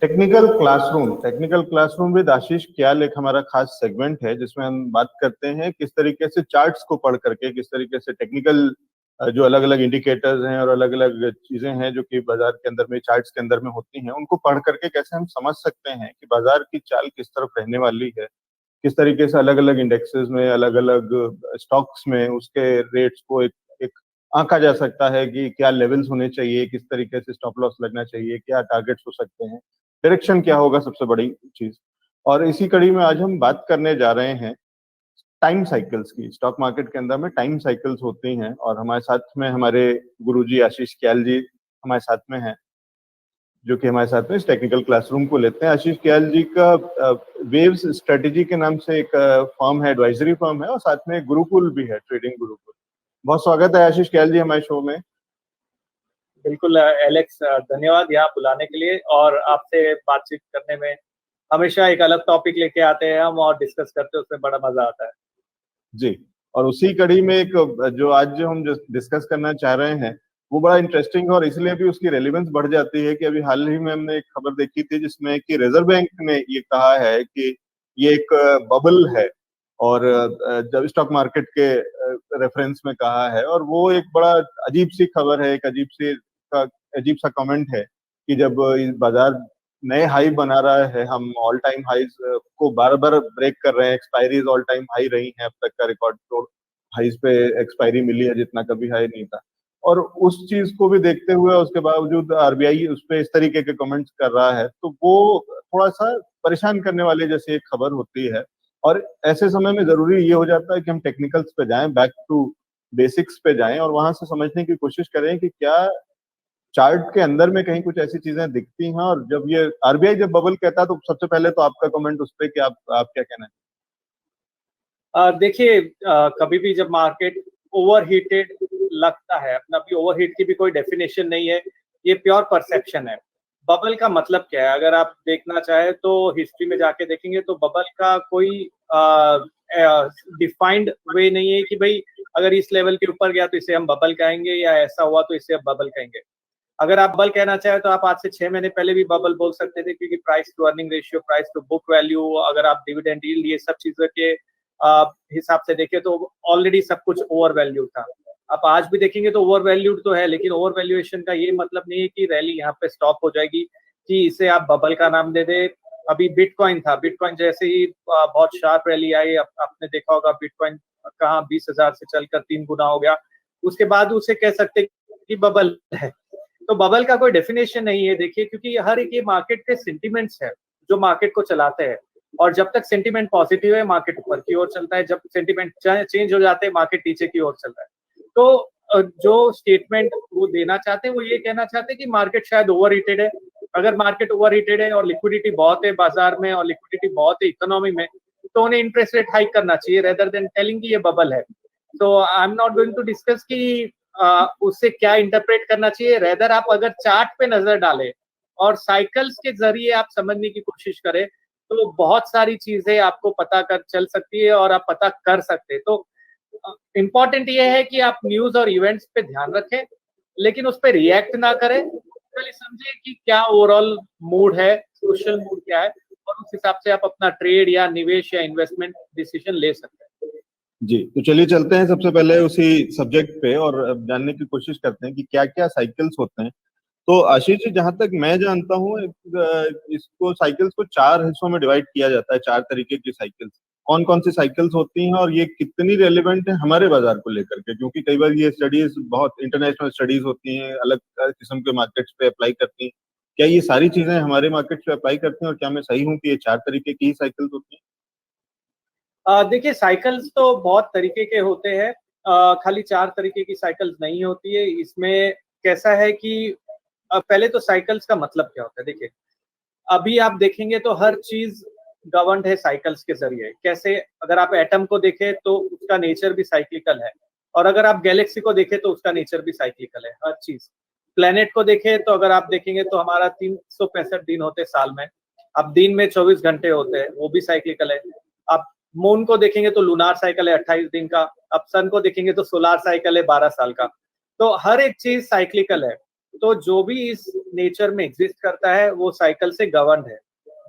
Technical classroom with आशीष क्याल एक हमारा खास सेगमेंट है जिसमें हम बात करते हैं किस तरीके से चार्ट्स को पढ़ करके, किस तरीके से टेक्निकल जो अलग अलग इंडिकेटर्स हैं और अलग अलग चीजें हैं जो कि बाजार के अंदर में, चार्ट्स के अंदर में होती हैं, उनको पढ़ करके कैसे हम समझ सकते हैं कि बाजार की चाल किस तरफ रहने वाली है, किस तरीके से अलग अलग इंडेक्सेस में, अलग अलग स्टॉक्स में उसके रेट्स को एक आंका जा सकता है कि क्या लेवल्स होने चाहिए, किस तरीके से स्टॉप लॉस लगना चाहिए, क्या टारगेट्स हो सकते हैं, डायरेक्शन क्या होगा, सबसे बड़ी चीज। और इसी कड़ी में आज हम बात करने जा रहे हैं टाइम साइकिल्स की। स्टॉक मार्केट के अंदर में टाइम साइकिल्स होती हैं और हमारे साथ में हमारे गुरुजी आशीष क्याल जी हमारे साथ में हैं, जो कि हमारे साथ में इस टेक्निकल क्लासरूम को लेते हैं। आशीष क्याल जी का वेव्स स्ट्रेटेजी के नाम से एक फर्म है, एडवाइजरी फर्म है, और साथ में गुरुकुल भी है, ट्रेडिंग गुरुकुल। बहुत स्वागत है आशीष क्याल जी हमारे शो में। बिल्कुल एलेक्स, धन्यवाद यहाँ बुलाने के लिए, और आपसे बातचीत करने में हमेशा एक अलग टॉपिक लेके आते हैं हम और डिस्कस करते हैं, उसमें बड़ा मजा आता है जी। और उसी कड़ी में एक जो आज हम डिस्कस करना चाह रहे हैं वो बड़ा इंटरेस्टिंग है, और इसलिए भी उसकी रेलेवेंस बढ़ जाती है कि अभी हाल ही में हमने एक खबर देखी थी जिसमें कि रिजर्व बैंक ने ये कहा है कि ये एक बबल है, और जब स्टॉक मार्केट के रेफरेंस में कहा है, और वो एक बड़ा अजीब सी खबर है, एक अजीब सा कमेंट है कि जब बाजार नए हाई बना रहा है, हम ऑल टाइम हाईज को बार बार ब्रेक कर रहे हैं, एक्सपायरीज ऑल टाइम हाई रही हैं, अब तक का रिकॉर्ड तोड़ हाईज पे एक्सपायरी मिली है जितना कभी हाई नहीं था। और उस चीज को भी देखते हुए उसके बावजूद आरबीआई उस पर इस तरीके के कमेंट्स कर रहा है, तो वो थोड़ा सा परेशान करने वाली जैसी एक खबर होती है। और ऐसे समय में जरूरी ये हो जाता है कि हम टेक्निकल्स पे जाएं, बैक टू बेसिक्स पे जाएं, और वहां से समझने की कोशिश करें कि क्या चार्ट के अंदर में कहीं कुछ ऐसी चीजें दिखती हैं। और जब ये आरबीआई जब बबल कहता है तो सबसे पहले तो आपका कमेंट उस पर कि आप क्या कहना है? देखिए, कभी भी जब मार्केट ओवरहीटेड लगता है, अपना भी ओवरहीट की भी कोई डेफिनेशन नहीं है, ये प्योर परसेप्शन है। बबल का मतलब क्या है, अगर आप देखना चाहे तो हिस्ट्री में जाके देखेंगे तो बबल का कोई डिफाइंड वे नहीं है कि भाई अगर इस लेवल के ऊपर गया तो इसे हम बबल कहेंगे, या ऐसा हुआ तो इसे हम बबल कहेंगे। अगर आप बबल कहना चाहे तो आप आज से 6 महीने पहले भी बबल बोल सकते थे, क्योंकि price to earning ratio, price to book value, अगर आप डिविडेंड यील्ड, ये सब चीजों के हिसाब से देखें तो ऑलरेडी सब कुछ ओवर वैल्यू था। आप आज भी देखेंगे तो ओवर वैल्यूड तो है, लेकिन ओवर वैल्यूएशन का ये मतलब नहीं है कि रैली यहाँ पे स्टॉप हो जाएगी कि इसे आप बबल का नाम दे दे। अभी बिटकॉइन था, बिटकॉइन जैसे ही बहुत शार्प रैली आई, आपने देखा होगा बिटकॉइन कहाँ 20,000 से चलकर 3 गुना हो गया, उसके बाद उसे कह सकते कि बबल है। तो बबल का कोई डेफिनेशन नहीं है, देखिए, क्योंकि हर एक ये मार्केट के सेंटिमेंट्स है जो मार्केट को चलाते हैं, और जब तक सेंटिमेंट पॉजिटिव है मार्केट ऊपर की ओर चलता है, जब सेंटिमेंट चेंज हो जाते हैं मार्केट नीचे की ओर चलता है। तो जो स्टेटमेंट वो देना चाहते हैं वो ये कहना चाहते हैं कि मार्केट शायद ओवरहीटेड है। अगर मार्केट ओवरहीटेड है और लिक्विडिटी बहुत है बाजार में और लिक्विडिटी बहुत है इकोनॉमी में, तो उन्हें इंटरेस्ट रेट हाइक करना चाहिए रेदर देन टेलिंग कि ये बबल है। तो I am not going to discuss कि उससे क्या इंटरप्रेट करना चाहिए। रेदर आप अगर चार्ट पे नजर डालें और साइकिल्स के जरिए आप समझने की कोशिश करें तो बहुत सारी चीजें आपको पता कर चल सकती है और आप पता कर सकते हैं। तो इम्पोर्टेंट ये है कि आप न्यूज और इवेंट्स पे ध्यान रखें, लेकिन उस पर रिएक्ट ना करें, पहले समझे कि क्या ओवरऑल मूड है, सोशल मूड क्या है, और उस हिसाब से आप अपना ट्रेड या निवेश या इन्वेस्टमेंट डिसीजन ले सकते हैं। जी, तो चलिए चलते हैं सबसे पहले उसी सब्जेक्ट पे और जानने की कोशिश करते हैं कि क्या क्या साइकिल्स होते हैं। तो आशीष जी, जहां तक मैं जानता हूँ, इसको साइकिल्स को 4 हिस्सों में डिवाइड किया जाता है, 4 तरीके की साइकिल्स। कौन कौन सी साइकिल्स होती हैं और ये कितनी रेलेवेंट है हमारे बाजार को लेकर के? क्योंकि कई बार ये स्टडीज बहुत इंटरनेशनल स्टडीज होती हैं, अलग किस्म के मार्केट्स पे अप्लाई करती हैं। क्या ये सारी चीजें हमारे मार्केट्स पे अप्लाई करती हैं, और क्या मैं सही हूँ कि ये 4 तरीके की ही साइकिल्स होती हैं? देखिए, साइकिल्स तो बहुत तरीके के होते हैं, खाली 4 तरीके की साइकिल्स नहीं होती है। इसमें कैसा है कि पहले तो साइकिल्स का मतलब क्या होता है। देखिए, अभी आप देखेंगे तो हर चीज गवर्नड है साइकिल्स के जरिए। कैसे, अगर आप एटम को देखें तो उसका नेचर भी साइक्लिकल है, और अगर आप गैलेक्सी को देखें तो उसका नेचर भी साइक्लिकल है। हर चीज, प्लेनेट को देखें तो अगर आप देखेंगे तो हमारा 365 दिन होते साल में, अब दिन में 24 घंटे होते हैं, वो भी साइक्लिकल है। आप मून को देखेंगे तो लूनार साइकिल है 28 दिन का, अब सन को देखेंगे तो सोलार साइकिल है 12 साल का। तो हर एक चीज साइक्लिकल है। तो जो भी इस नेचर में एग्जिस्ट करता है वो साइकिल से गवर्न है।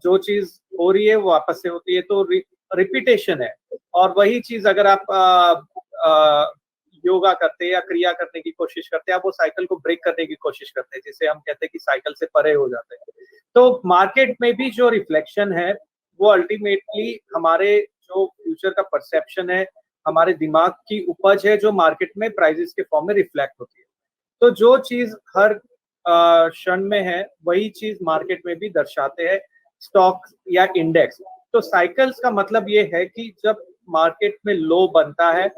जो चीज हो रही है वो वापस से होती है, तो रिपीटेशन है। और वही चीज अगर आप योगा करते हैं या क्रिया करने की कोशिश करते हैं, आप वो साइकिल को ब्रेक करने की कोशिश करते हैं, जिसे हम कहते हैं कि साइकिल से परे हो जाते हैं। तो मार्केट में भी जो रिफ्लेक्शन है वो अल्टीमेटली हमारे जो फ्यूचर का परसेप्शन है, हमारे दिमाग की उपज है, जो मार्केट में प्राइजेस के फॉर्म में रिफ्लेक्ट होती है। तो जो चीज हर क्षण में है वही चीज मार्केट में भी दर्शाते हैं स्टॉक या इंडेक्स। तो साइकिल्स का मतलब ये है कि जब मार्केट में लो बनता है,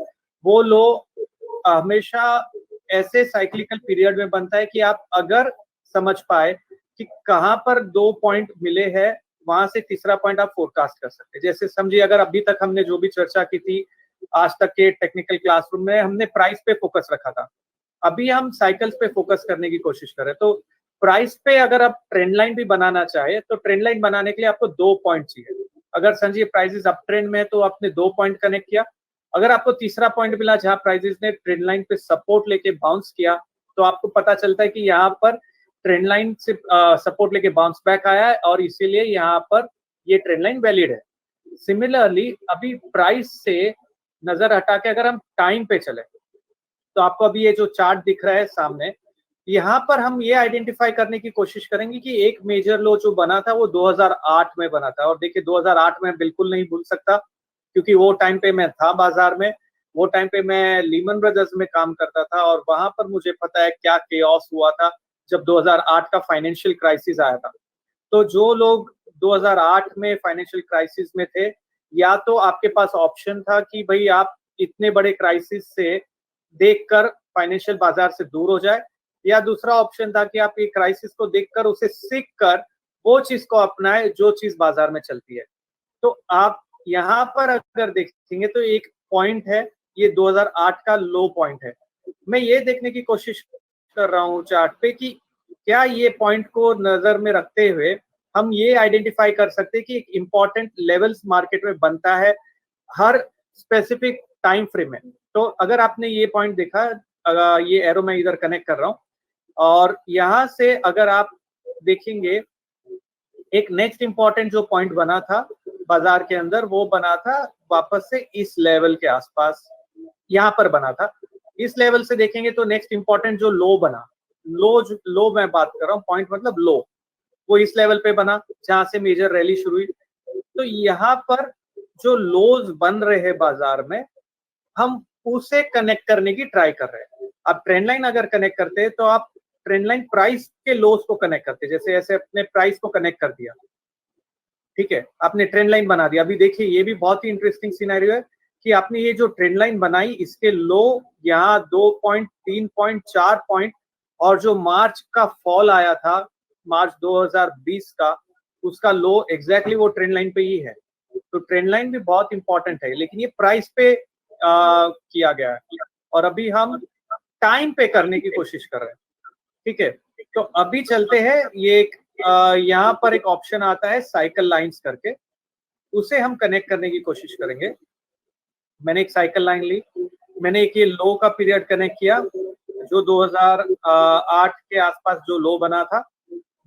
वो लो हमेशा ऐसे साइक्लिकल पीरियड में बनता है कि आप अगर समझ पाए कि कहाँ पर 2 पॉइंट मिले हैं, वहां से तीसरा पॉइंट आप फोरकास्ट कर सकते हैं। जैसे समझिए, अगर अभी तक हमने जो भी चर्चा की थी आज तक के टेक्निकल क्लासरूम में, हमने प्राइस पे फोकस रखा था। अभी हम साइकिल्स पे फोकस करने की कोशिश करें। तो प्राइस पे अगर आप ट्रेंड लाइन भी बनाना चाहे तो ट्रेंड लाइन बनाने के लिए आपको 2 पॉइंट चाहिए। अगर समझिए प्राइसेस अप ट्रेंड में है तो आपने 2 पॉइंट कनेक्ट किया। अगर आपको तीसरा पॉइंट मिला जहां प्राइसेस ने ट्रेंड लाइन पे सपोर्ट लेके बाउंस किया, तो आपको पता चलता है कि यहाँ पर ट्रेंड लाइन से सपोर्ट लेके बाउंस बैक आया है और इसीलिए यहाँ पर ये ट्रेंड लाइन वैलिड है। सिमिलरली अभी प्राइस से नजर हटा के अगर हम टाइम पे चले, तो आपको अभी ये जो चार्ट दिख रहा है सामने, यहाँ पर हम ये आइडेंटिफाई करने की कोशिश करेंगे कि एक मेजर लो जो बना था वो 2008 में बना था। और देखिए 2008 में बिल्कुल नहीं भूल सकता, क्योंकि वो टाइम पे मैं था बाजार में। वो टाइम पे मैं लीमन ब्रदर्स में काम करता था और वहां पर मुझे पता है क्या केओस हुआ था जब 2008 का फाइनेंशियल क्राइसिस आया था। तो जो लोग 2008 में फाइनेंशियल क्राइसिस में थे, या तो आपके पास ऑप्शन था कि भाई आप इतने बड़े क्राइसिस से देखकर फाइनेंशियल बाजार से दूर हो जाए, या दूसरा ऑप्शन था कि आप ये क्राइसिस को देखकर उसे सीख कर वो चीज को अपनाए जो चीज बाजार में चलती है। तो आप यहाँ पर अगर देखेंगे तो एक पॉइंट है, ये 2008 का लो पॉइंट है। मैं ये देखने की कोशिश कर रहा हूँ चार्ट पे कि क्या ये पॉइंट को नजर में रखते हुए हम ये आइडेंटिफाई कर सकते हैं कि एक इम्पॉर्टेंट लेवल्स मार्केट में बनता है हर स्पेसिफिक टाइम फ्रेम में। तो अगर आपने ये पॉइंट देखा, ये एरो मैं इधर कनेक्ट कर रहा हूँ, और यहाँ से अगर आप देखेंगे एक नेक्स्ट इंपॉर्टेंट जो पॉइंट बना था बाजार के अंदर, वो बना था वापस से इस लेवल के आसपास, यहाँ पर बना था। इस लेवल से देखेंगे तो नेक्स्ट इंपॉर्टेंट जो लो बना, लो मैं बात कर रहा हूँ, पॉइंट मतलब लो, वो इस लेवल पे बना जहां से मेजर रैली शुरू हुई। तो यहाँ पर जो लोज बन रहे हैं बाजार में, हम उसे कनेक्ट करने की ट्राई कर रहे हैं। अब ट्रेंड लाइन अगर कनेक्ट करते हैं तो आप ट्रेंड लाइन प्राइस के लोज को कनेक्ट करते हैं, जैसे ऐसे अपने प्राइस को कनेक्ट कर दिया, ठीक है, आपने ट्रेंड लाइन बना दिया। अभी देखिए ये भी बहुत ही इंटरेस्टिंग सिनेरियो है कि आपने ये जो ट्रेंड लाइन बनाई, इसके लो यहाँ 2 पॉइंट, 3 पॉइंट, 4 पॉइंट, और जो मार्च का फॉल आया था मार्च 2020 का, उसका लो एग्जैक्टली वो ट्रेंड लाइन पे ही है। तो ट्रेंड लाइन भी बहुत इंपॉर्टेंट है, लेकिन ये प्राइस पे किया गया है और अभी हम टाइम पे करने की कोशिश कर रहे हैं, ठीक है। तो अभी चलते हैं, ये एक यहाँ पर एक ऑप्शन आता है साइकिल लाइंस करके, उसे हम कनेक्ट करने की कोशिश करेंगे। मैंने एक साइकिल लाइन ली, मैंने एक ये लो का पीरियड कनेक्ट किया जो 2008 के आसपास जो लो बना था,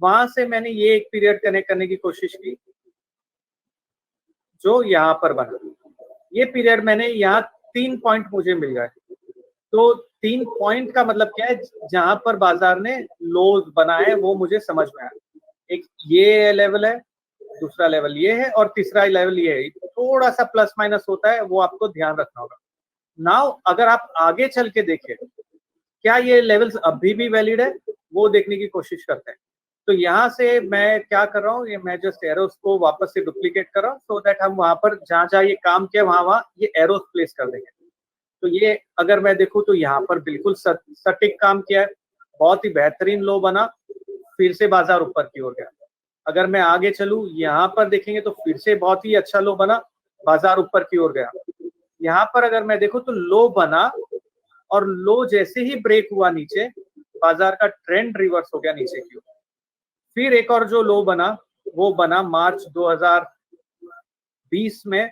वहां से मैंने ये एक पीरियड कनेक्ट करने की कोशिश की जो यहाँ पर बना। ये पीरियड मैंने यहाँ 3 पॉइंट मुझे मिल गए। तो 3 पॉइंट का मतलब क्या है, जहां पर बाजार ने लोज बनाए वो मुझे समझ में आया। एक ये लेवल है, दूसरा लेवल ये है और तीसरा लेवल ये है। थोड़ा सा प्लस माइनस होता है, वो आपको ध्यान रखना होगा। नाउ अगर आप आगे चल के देखें क्या ये लेवल्स अभी भी वैलिड है, वो देखने की कोशिश करते हैं। तो यहाँ से मैं क्या कर रहा हूँ, ये मैं जस्ट एरोस को वापस से डुप्लीकेट कर रहा हूँ, सो दैट हम वहां पर जहां जहां ये काम किया वहां ये एरोस प्लेस कर देंगे। तो ये अगर मैं देखूं तो यहाँ पर बिल्कुल सटीक काम किया है, बहुत ही बेहतरीन लो बना, फिर से बाजार ऊपर की ओर गया। अगर मैं आगे चलूं, यहाँ पर देखेंगे तो फिर से बहुत ही अच्छा लो बना, बाजार ऊपर की ओर गया। यहाँ पर अगर मैं देखूं तो लो बना और लो जैसे ही ब्रेक हुआ नीचे, बाजार का ट्रेंड रिवर्स हो गया नीचे की ओर। फिर एक और जो लो बना वो बना मार्च 2020 में,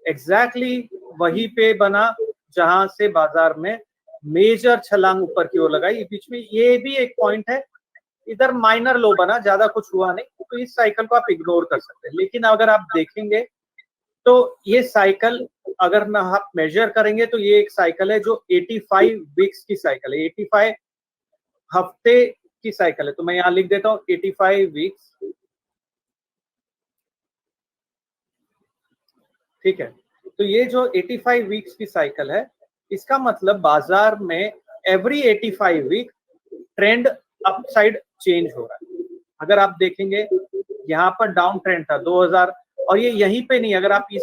एग्जैक्टली वहीं पे बना जहां से बाजार में मेजर छलांग ऊपर की ओर लगाई बीच में, ये भी एक पॉइंट है। इधर माइनर लो बना, ज्यादा कुछ हुआ नहीं, तो इस साइकिल को आप इग्नोर कर सकते हैं। लेकिन अगर आप देखेंगे तो ये साइकिल अगर ना आप मेजर करेंगे तो ये एक साइकिल है जो 85 वीक्स की साइकिल है, 85 हफ्ते की साइकिल है। तो मैं यहाँ लिख देता हूँ 85 वीक्स, ठीक है। तो ये जो 85 वीक्स की साइकिल है, इसका मतलब बाजार में every 85 week trend upside change हो रहा है। अगर आप देखेंगे यहाँ पर डाउन ट्रेंड था 2000, और ये यहीं पे नहीं, अगर आप इस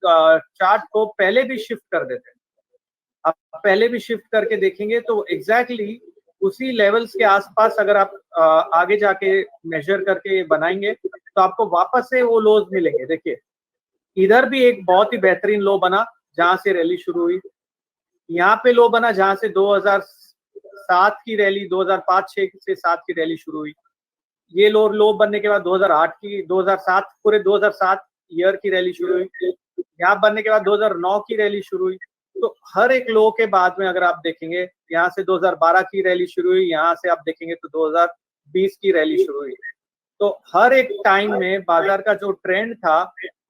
चार्ट को पहले भी शिफ्ट कर देते, आप पहले भी शिफ्ट करके देखेंगे तो एग्जैक्टली उसी लेवल्स के आसपास अगर आप आगे जाके मेजर करके बनाएंगे तो आपको वापस से वो लोज मिलेंगे। देखिए इधर भी एक बहुत ही बेहतरीन लो बना जहां से रैली शुरू हुई, यहाँ पे लो बना जहां से 2007 की रैली, 2005-6 से 7 की रैली शुरू हुई। ये लो बनने के बाद 2008 की 2007 पूरे 2007 ईयर की रैली शुरू हुई। यहाँ बनने के बाद 2009 की रैली शुरू हुई। तो हर एक लो के बाद में अगर आप देखेंगे, यहाँ से 2012 की रैली शुरू हुई, यहाँ से आप देखेंगे तो 2020 की रैली शुरू हुई। तो हर एक टाइम में बाजार का जो ट्रेंड था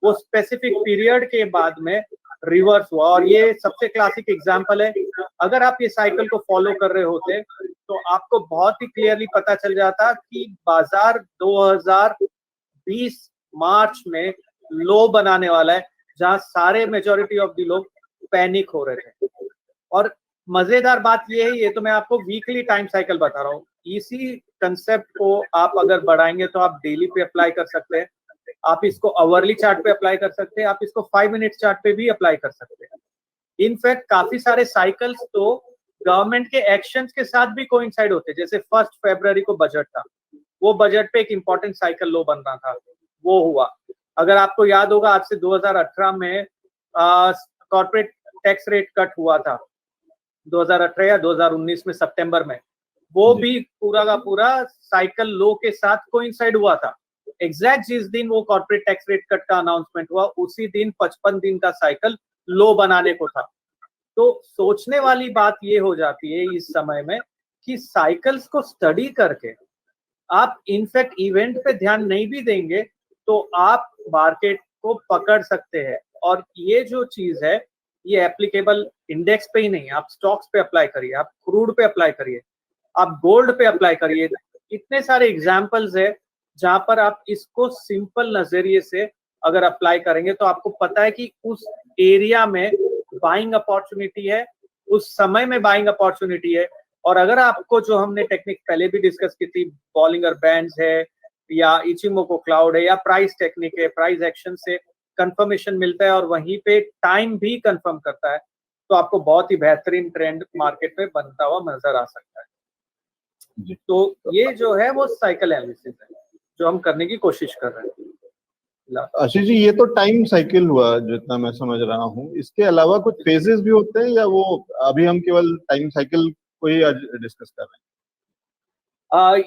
वो स्पेसिफिक पीरियड के बाद में रिवर्स हुआ, और ये सबसे क्लासिक एग्जांपल है। अगर आप ये साइकिल को फॉलो कर रहे होते तो आपको बहुत ही क्लियरली पता चल जाता कि बाजार 2020 मार्च में लो बनाने वाला है, जहां सारे मेजॉरिटी ऑफ द लोग पैनिक हो रहे थे। और मजेदार बात ये है, ये तो मैं आपको वीकली टाइम साइकिल बता रहा हूँ, इसी कंसेप्ट को आप अगर बढ़ाएंगे तो आप डेली पे अप्लाई कर सकते हैं, आप इसको आवरली चार्ट पे अप्लाई कर सकते हैं, आप इसको 5 मिनट चार्ट पे भी अप्लाई कर सकते हैं। इनफैक्ट काफी सारे साइकिल्स तो गवर्नमेंट के एक्शंस के साथ भी कोइंसाइड होते हैं। जैसे 1 फरवरी को बजट था, वो बजट पे एक इंपॉर्टेंट साइकिल लो बन रहा था, वो हुआ। अगर आपको याद होगा आज से 2018 में कॉर्पोरेट टैक्स रेट कट हुआ था, 2018 या 2019 में सितंबर में, वो भी पूरा का पूरा साइकिल लो के साथ कोइंसाइड हुआ था। एग्जैक्ट जिस दिन वो कॉर्पोरेट टैक्स रेट कट का अनाउंसमेंट हुआ उसी दिन 55 दिन का साइकिल लो बनाने को था। तो सोचने वाली बात ये हो जाती है इस समय में कि साइकिल्स को स्टडी करके आप इनफैक्ट इवेंट पे ध्यान नहीं भी देंगे तो आप मार्केट को पकड़ सकते हैं। और ये जो चीज है ये एप्लीकेबल इंडेक्स पे ही नहीं, आप स्टॉक्स पे अप्लाई करिए, आप क्रूड पे अप्लाई करिए, आप गोल्ड पे अप्लाई करिए। इतने सारे एग्जाम्पल्स है जहां पर आप इसको सिंपल नजरिए से अगर अप्लाई करेंगे तो आपको पता है कि उस एरिया में बाइंग अपॉर्चुनिटी है, उस समय में बाइंग अपॉर्चुनिटी है। और अगर आपको जो हमने टेक्निक पहले भी डिस्कस की थी, बॉलिंगर बैंड्स है या इचिमोको क्लाउड है या प्राइस टेक्निक है, प्राइस एक्शन से कंफर्मेशन मिलता है और वहीं पे टाइम भी कंफर्म करता है, तो आपको बहुत ही बेहतरीन ट्रेंड मार्केट में बनता हुआ नजर आ सकता है। तो ये जो है वो साइकिल एनालिसिस है जो हम करने की कोशिश कर रहे हैं। आशीष जी, ये तो टाइम साइकिल हुआ जितना मैं समझ रहा हूँ, इसके अलावा कुछ फेजेस भी होते हैं या वो अभी हम केवल टाइम साइकिल को ही आज डिस्कस कर रहे हैं?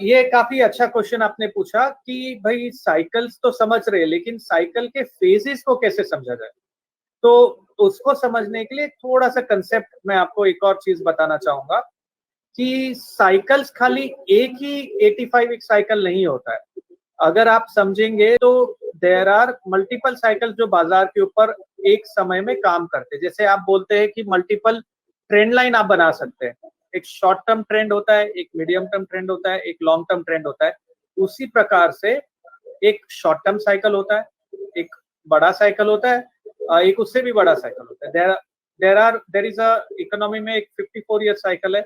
ये काफी अच्छा क्वेश्चन आपने पूछा कि भाई साइकिल्स तो समझ रहे हैं लेकिन साइकिल के फेजेस को कैसे समझा जाए। तो उसको समझने के लिए थोड़ा सा कंसेप्ट मैं आपको एक और चीज बताना चाहूंगा कि साइकिल्स खाली एक ही 85 वीक साइकिल नहीं होता है। अगर आप समझेंगे तो देयर आर मल्टीपल साइकिल्स जो बाजार के ऊपर एक समय में काम करते हैं। जैसे आप बोलते हैं कि मल्टीपल ट्रेंड लाइन आप बना सकते हैं, एक शॉर्ट टर्म ट्रेंड होता है, एक मीडियम टर्म ट्रेंड होता है, एक लॉन्ग टर्म ट्रेंड होता है। उसी प्रकार से एक शॉर्ट टर्म साइकिल होता है, एक बड़ा साइकिल होता है, एक उससे भी बड़ा साइकिल होता है। देयर इज अ इकोनॉमी में एक 54 ईयर साइकिल है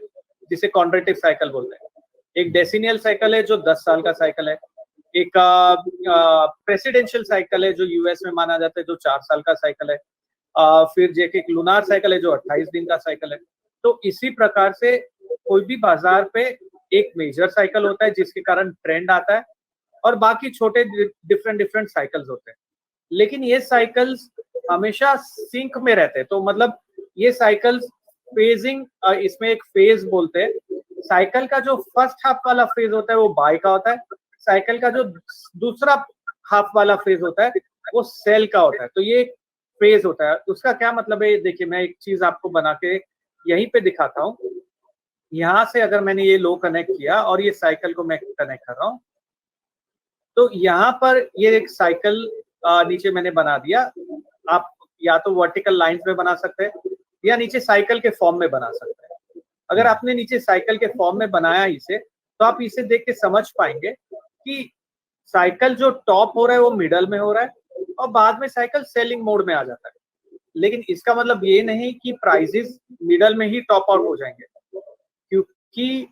जिसे कॉन्ड्रेटिव साइकिल बोलते हैं, एक डेसिनियल साइकिल है जो 10 साल का साइकिल है, एक प्रेसिडेंशियल साइकिल है जो यूएस में माना जाता है जो 4 साल का साइकिल है, फिर जेके एक लूनार साइकिल है जो 28 दिन का साइकिल है। तो इसी प्रकार से कोई भी बाजार पे एक मेजर साइकिल होता है जिसके कारण ट्रेंड आता है और बाकी छोटे डिफरेंट साइकिल्स होते हैं। लेकिन ये साइकिल्स हमेशा सिंक में रहते हैं। तो मतलब ये साइकिल्स फेजिंग, इसमें एक फेज बोलते हैं। साइकिल का जो फर्स्ट हाफ वाला फेज होता है वो बाय का होता है, साइकिल का जो दूसरा हाफ वाला फेज होता है वो सेल का होता है। तो ये फेज होता है। उसका क्या मतलब है, देखिए मैं एक चीज आपको बना के यहीं पे दिखाता हूँ। यहाँ से अगर मैंने ये लो कनेक्ट किया और ये साइकिल को मैं कनेक्ट कर रहा हूँ, तो यहाँ पर ये एक साइकिल नीचे मैंने बना दिया। आप या तो वर्टिकल लाइंस में बना सकते हैं या नीचे साइकिल के फॉर्म में बना सकते हैं। अगर आपने नीचे साइकिल के फॉर्म में बनाया इसे, तो आप इसे देख के समझ पाएंगे कि साइकिल जो टॉप हो रहा है वो मिडल में हो रहा है और बाद में साइकिल सेलिंग मोड में आ जाता है। लेकिन इसका मतलब ये नहीं कि प्राइसेस मिडल में ही टॉप आउट हो जाएंगे, क्योंकि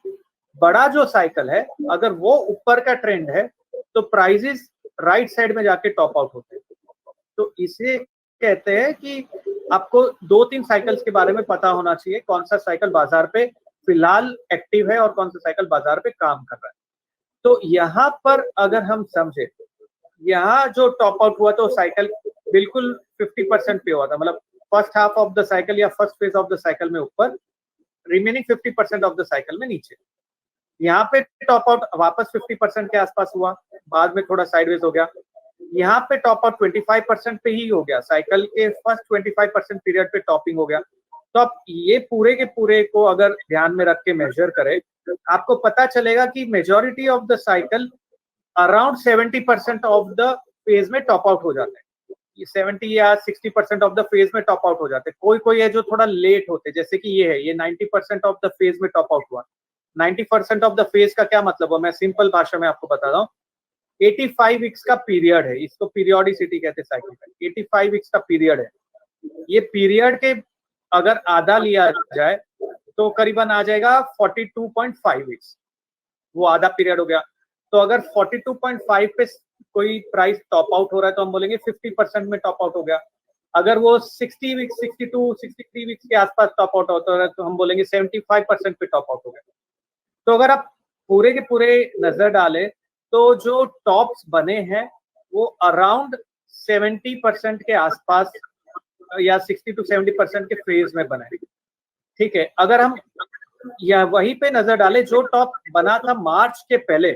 बड़ा जो साइकिल है अगर वो ऊपर का ट्रेंड है तो प्राइसेस राइट साइड में जाके टॉप आउट होते हैं। तो इसे कहते हैं कि आपको 2-3 साइकिल्स के बारे में पता होना चाहिए, कौन सा साइकिल बाजार पे फिलहाल एक्टिव है और कौन सा साइकिल बाजार पे काम कर रहा है। तो यहाँ पर अगर हम समझे, यहाँ जो टॉप आउट हुआ तो साइकिल बिल्कुल 50% पे हुआ था, मतलब first half of the cycle या first phase of the cycle में ऊपर, रिमेनिंग 50% ऑफ द साइकिल में नीचे। यहाँ पे टॉप आउट वापस 50% के आसपास हुआ, बाद में थोड़ा साइडवेज हो गया। यहाँ पे टॉप आउट 25% पे ही हो गया, साइकिल के फर्स्ट 25% पीरियड पे टॉपिंग हो गया। तो आप ये पूरे के पूरे को अगर ध्यान में रख के मेजर करें, आपको पता चलेगा कि majority of the cycle around 70% of the phase में टॉप आउट हो जाते हैं। ये 70 या 60% ऑफ द फेज में टॉप आउट हो जाते हैं। कोई कोई है जो थोड़ा लेट होते हैं, जैसे कि ये है, ये 90% ऑफ द फेज में टॉप आउट हुआ। 90% ऑफ द फेज का क्या मतलब है, मैं सिंपल भाषा में आपको बता रहा हूँ। 85 वीक्स का पीरियड है, इसको पीरियोडिसिटी कहते हैं साइकिल का। 85 वीक्स का पीरियड है। ये पीरियड के अगर आधा लिया जाए तो करीबन आ जाएगा 42.5 वीक्स, वो आधा पीरियड हो गया। तो अगर 42.5 पे कोई प्राइस टॉप आउट हो रहा है तो हम बोलेंगे 50% में टॉप आउट हो गया। अगर वो 60 वीक्स, 62, 63 वीक्स के आसपास टॉप आउट होता है तो हम बोलेंगे 75% पे टॉप आउट हो गया। तो अगर आप पूरे के पूरे नजर डालें तो जो टॉप्स बने हैं वो अराउंड 70% के आसपास या 60 to 70% के फेज में बने। ठीक है, अगर हम या वहीं पे नजर डालें, जो टॉप बना था मार्च के पहले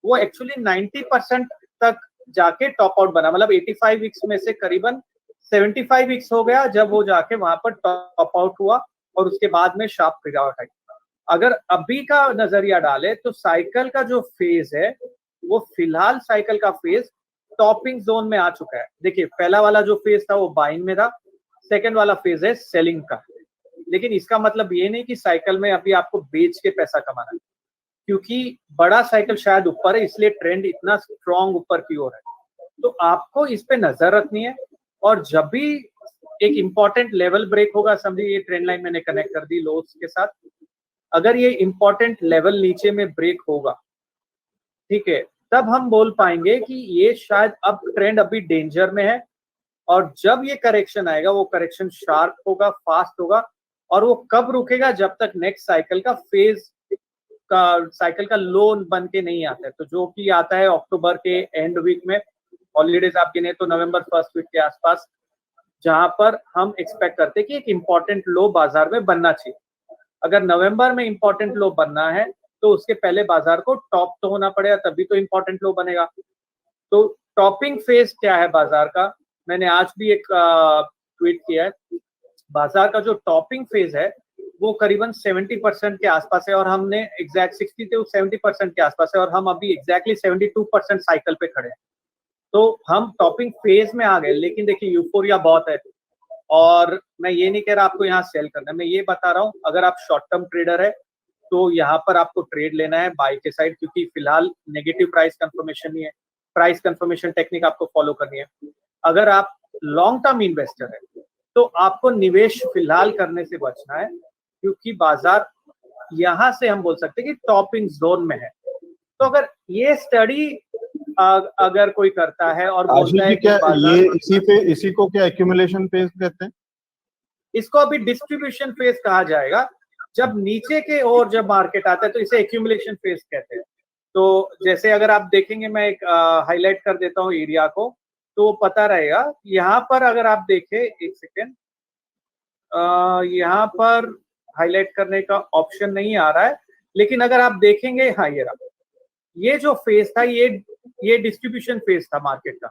वो एक्चुअली 90% तक जाके टॉप आउट बना, मतलब 85 वीक्स में से करीबन 75 वीक्स हो गया जब वो जाके वहां पर टॉप आउट हुआ और उसके बाद में शार्प गिरावट आई। अगर अभी का नजरिया डाले तो साइकिल का जो फेज है वो फिलहाल साइकिल का फेज टॉपिंग जोन में आ चुका है। देखिए, पहला वाला जो फेज था वो बाइंग में था, सेकंड वाला फेज है सेलिंग का। लेकिन इसका मतलब ये नहीं कि साइकिल में अभी आपको बेच के पैसा कमाना है, क्योंकि बड़ा साइकिल शायद ऊपर है इसलिए ट्रेंड इतना स्ट्रॉन्ग ऊपर की ओर है। तो आपको इस पे नजर रखनी है और जब भी एक इंपॉर्टेंट लेवल ब्रेक होगा, समझिए ये ट्रेंड लाइन मैंने कनेक्ट कर दी लोस के साथ, अगर ये इंपॉर्टेंट लेवल नीचे में ब्रेक होगा, ठीक है, तब हम बोल पाएंगे कि ये शायद अब ट्रेंड अभी डेंजर में है। और जब ये करेक्शन आएगा वो करेक्शन शार्प होगा, फास्ट होगा, और वो कब रुकेगा, जब तक नेक्स्ट साइकिल का फेज का साइकिल का लो बन के नहीं आता है। तो जो कि आता है अक्टूबर के एंड वीक में, हॉलीडेज आप गिने तो नवंबर फर्स्ट वीक के आसपास, जहां पर हम एक्सपेक्ट करते हैं कि एक इंपॉर्टेंट लो बाजार में बनना चाहिए। अगर नवंबर में इंपॉर्टेंट लो बनना है तो उसके पहले बाजार को टॉप तो होना पड़ेगा, तभी तो इंपॉर्टेंट लो बनेगा। तो टॉपिंग फेज क्या है बाजार का, मैंने आज भी एक ट्वीट किया है। बाजार का जो टॉपिंग फेज है वो करीबन 70% के आसपास है और हमने एग्जैक्ट 60 से 70% के आसपास है और हम अभी एग्जैक्टली 72% साइकिल पे खड़े हैं। तो हम टॉपिंग फेज में आ गए। लेकिन देखिए, यूफोरिया बहुत है और मैं ये नहीं कह रहा आपको यहाँ सेल करना है, मैं ये बता रहा हूँ अगर आप शॉर्ट टर्म ट्रेडर है तो यहाँ पर आपको ट्रेड लेना है बाय के साइड, क्योंकि फिलहाल नेगेटिव प्राइस कंफर्मेशन नहीं है। प्राइस कंफर्मेशन टेक्निक आपको फॉलो करनी है। अगर आप लॉन्ग टर्म इन्वेस्टर है तो आपको निवेश फिलहाल करने से बचना है, क्योंकि बाजार यहाँ से हम बोल सकते हैं कि टॉपिंग जोन में है। तो अगर ये स्टडी अगर कोई करता है और बोलता है कि क्या ये इसी को क्या एक्यूमुलेशन फेज कहते हैं? इसको अभी डिस्ट्रीब्यूशन फेज कहा जाएगा। जब नीचे के ओर जब मार्केट आता है तो इसे एक्यूमुलेशन फेज कहते हैं। तो जैसे अगर आप देखेंगे, मैं एक हाईलाइट कर देता हूँ एरिया को, तो पता रहेगा। यहाँ पर अगर आप देखें, एक सेकेंड, यहाँ पर हाईलाइट करने का ऑप्शन नहीं आ रहा है, लेकिन अगर आप देखेंगे, हाँ ये रहा, ये जो फेज था ये डिस्ट्रीब्यूशन फेज था मार्केट का,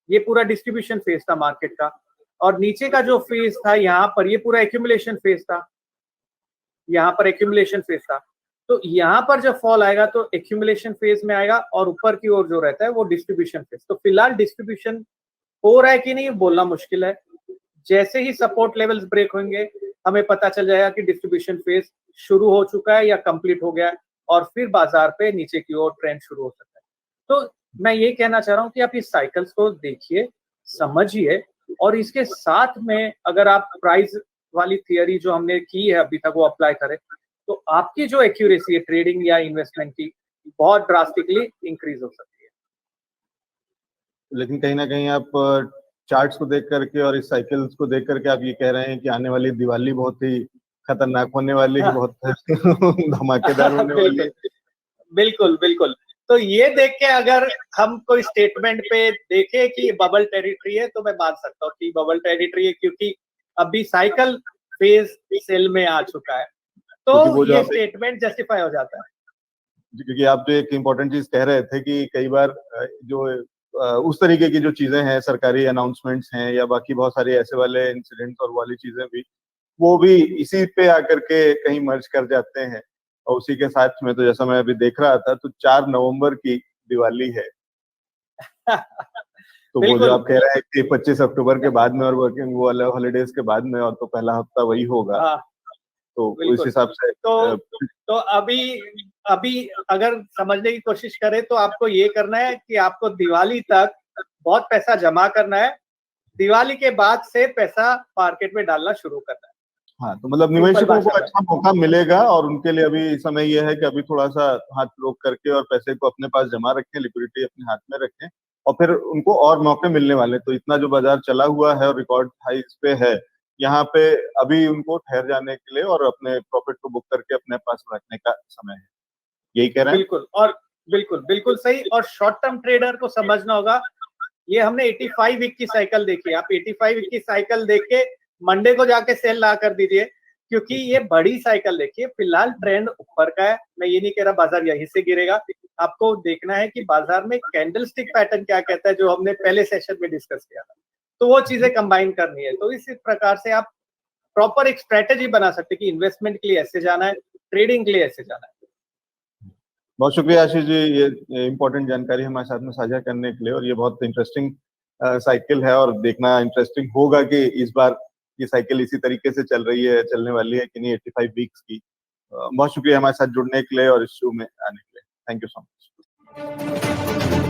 ये पूरा डिस्ट्रीब्यूशन फेज था मार्केट का। और नीचे का जो फेज था यहाँ पर, ये पूरा एक्यूमुलेशन फेज था। यहाँ पर एक्यूमुलेशन फेज था। तो यहाँ पर जब फॉल आएगा तो एक्यूमुलेशन फेज में आएगा और ऊपर की ओर जो रहता है वो डिस्ट्रीब्यूशन फेज। तो फिलहाल डिस्ट्रीब्यूशन हो रहा है कि नहीं बोलना मुश्किल है। जैसे ही सपोर्ट लेवल्स ब्रेक होंगे हमें पता चल जाएगा कि डिस्ट्रीब्यूशन फेज शुरू हो चुका है या कंप्लीट हो गया है और फिर बाजार पे नीचे की ओर ट्रेंड शुरू हो सकता है। तो मैं ये कहना चाह रहा हूँ कि आप इस साइकिल्स को देखिए, समझिए और इसके साथ में अगर आप प्राइस वाली थियरी जो हमने की है अभी तक वो अप्लाई करें तो आपकी जो एक्यूरेसी है ट्रेडिंग या इन्वेस्टमेंट की बहुत ड्रास्टिकली इंक्रीज हो सकती है। लेकिन कहीं ना कहीं आप चार्ट्स को देख करके और इस साइकिल्स को देख करके आप ये कह रहे हैं कि आने वाली दिवाली बहुत ही खतरनाक होने वाली है, बहुत धमाकेदार होने वाली है। बिल्कुल बिल्कुल। तो ये देख के अगर हम कोई स्टेटमेंट पे देखें कि बबल टेरिटरी है तो मैं मान सकता हूँ कि बबल टेरिटरी है, क्योंकि अभी साइकिल फेज सेल में आ चुका है तो ये स्टेटमेंट जस्टिफाई हो जाता है। क्योंकि आप जो एक इम्पोर्टेंट चीज कह रहे थे कि कई बार जो उस तरीके की जो चीजें हैं, सरकारी अनाउंसमेंट्स हैं या बाकी बहुत सारे ऐसे वाले इंसिडेंट्स और वाली चीजें भी, वो भी इसी पे आकर के कहीं मर्ज कर जाते हैं। और उसी के साथ में तो जैसा मैं अभी देख रहा था तो 4 नवंबर की दिवाली है। तो वो जो आप कह रहे हैं कि 25 अक्टूबर के बाद में और वर्किंग वो वाले हॉलीडेज के बाद में, और तो पहला हफ्ता वही होगा। तो इस हिसाब से तो अभी अगर समझने की कोशिश करें तो आपको ये करना है कि आपको दिवाली तक बहुत पैसा जमा करना है, दिवाली के बाद से पैसा मार्केट में डालना शुरू करना है। हाँ, तो मतलब निवेशकों को अच्छा मौका मिलेगा और उनके लिए अभी समय यह है कि अभी थोड़ा सा हाथ रोक करके और पैसे को अपने पास जमा रखें, लिक्विडिटी अपने हाथ में रखें और फिर उनको और मौके मिलने वाले। तो इतना जो बाजार चला हुआ है और रिकॉर्ड हाइस पे है, यहाँ पे अभी उनको ठहर जाने के लिए और अपने प्रॉफिट को बुक करके अपने पास रखने का समय है। यही कह रहे हैं? बिल्कुल, और बिल्कुल सही। और शॉर्ट टर्म ट्रेडर को समझना होगा, ये हमने 85 वीक की साइकिल देखी। आप 85 वीक की साइकिल देख के मंडे को जाके सेल ला कर दीजिए, क्योंकि ये बड़ी साइकिल देखिए। फिलहाल ट्रेंड ऊपर का है, मैं ये नहीं कह रहा बाजार यहीं से गिरेगा। आपको देखना है कि बाजार में कैंडलस्टिक पैटर्न क्या कहता है, जो हमने पहले सेशन में डिस्कस किया था। तो वो चीजें कंबाइन करनी है। तो इस प्रकार से आप प्रॉपर एक स्ट्रेटेजी बना सकते हैं कि इन्वेस्टमेंट के लिए ऐसे जाना है, ट्रेडिंग के लिए ऐसे जाना है। बहुत शुक्रिया आशीष जी, ये इम्पोर्टेंट जानकारी हमारे साथ में साझा करने के लिए। और ये बहुत इंटरेस्टिंग साइकिल है और देखना इंटरेस्टिंग होगा कि इस बार ये साइकिल इसी तरीके से चलने वाली है कि नहीं 85 वीक्स की। बहुत शुक्रिया हमारे साथ जुड़ने के लिए और इस शो में आने के लिए। Thank you so much.